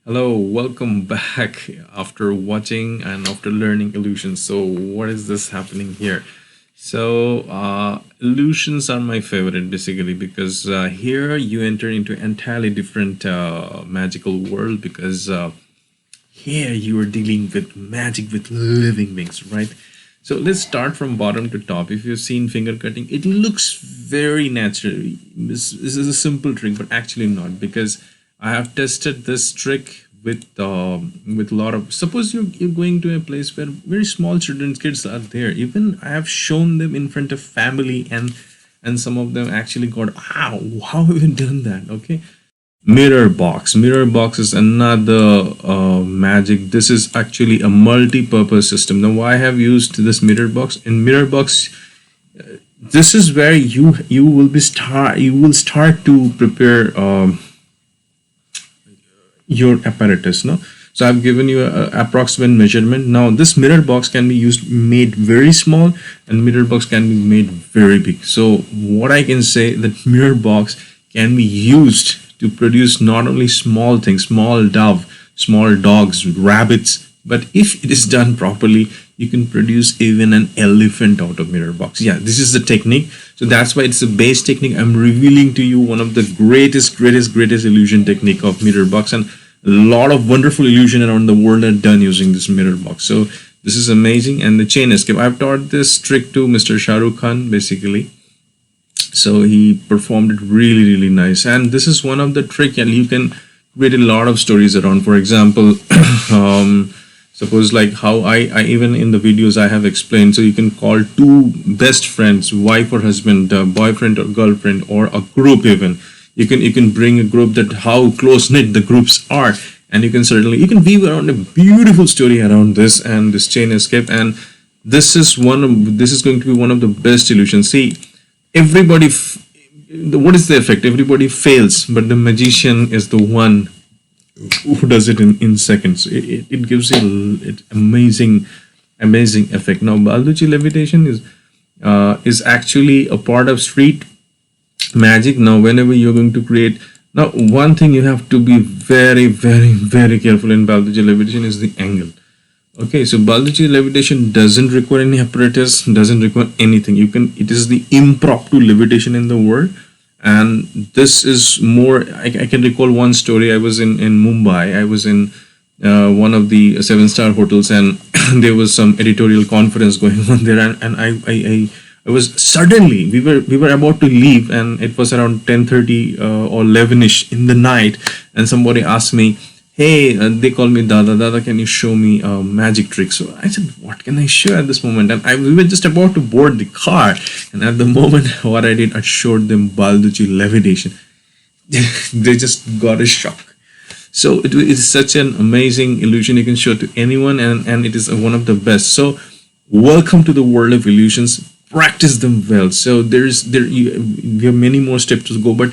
Hello, welcome back after watching and after learning illusions. So, what is this happening here? Illusions are my favorite basically because here you enter into entirely different magical world because here you are dealing with magic with living beings, right? So let's start from bottom to top. If you've seen finger cutting, it looks very natural. This is a simple trick, but actually not, because I have tested this trick with a lot of. Suppose you're going to a place where very small children, kids are there. Even I have shown them in front of family, and some of them actually got, "Ow, how have you done that?" Okay, mirror box is another magic. This is actually a multi-purpose system. Now why I have used this mirror box? In mirror box, this is where you will start to prepare your apparatus, no? So I've given you a approximate measurement. Now this mirror box can be made very small, and mirror box can be made very big. So what I can say, that mirror box can be used to produce not only small things, small dove, small dogs, rabbits, but if it is done properly, you can produce even an elephant out of mirror box. Yeah, this is the technique. So that's why it's a base technique. I'm revealing to you one of the greatest illusion technique of mirror box, and a lot of wonderful illusion around the world are done using this mirror box. So this is amazing. And the chain escape, I've taught this trick to Mr. Shah Rukh Khan basically. So he performed it really nice, and this is one of the trick, and you can create a lot of stories around. For example, suppose like how I even in the videos I have explained, so you can call two best friends, wife or husband, boyfriend or girlfriend, or a group. Even you can bring a group, that how close knit the groups are, and you can weave around a beautiful story around this and this chain escape. And this is going to be one of the best illusions. See, what is the effect? Everybody fails, but the magician is the one who does it in seconds. It gives it amazing effect. Now Balducci levitation is actually a part of street magic. Now whenever you're going to create, now one thing you have to be very careful in Balducci levitation is the angle. Okay, so Balducci levitation doesn't require any apparatus, doesn't require anything. It is the impromptu levitation in the world. And this is more, I can recall one story. I was in Mumbai. I was in one of the seven-star hotels, and there was some editorial conference going on there. And I was suddenly, we were about to leave, and it was around 10:30 or 11ish in the night. And somebody asked me, "Hey," they call me Dada, can you show me a magic trick? So I said, what can I show at this moment? And we were just about to board the car. And at the moment, what I did, I showed them Balducci levitation. They just got a shock. So it is such an amazing illusion you can show to anyone, and it is one of the best. So welcome to the world of illusions. Practice them well. So we have many more steps to go, but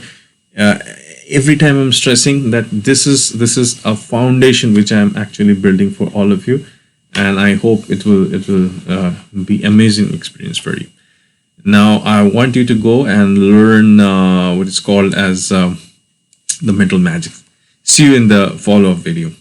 every time I'm stressing that this is a foundation which I'm actually building for all of you, and I hope it will be amazing experience for you. Now I want you to go and learn what is called as the mental magic. See you in the follow-up video.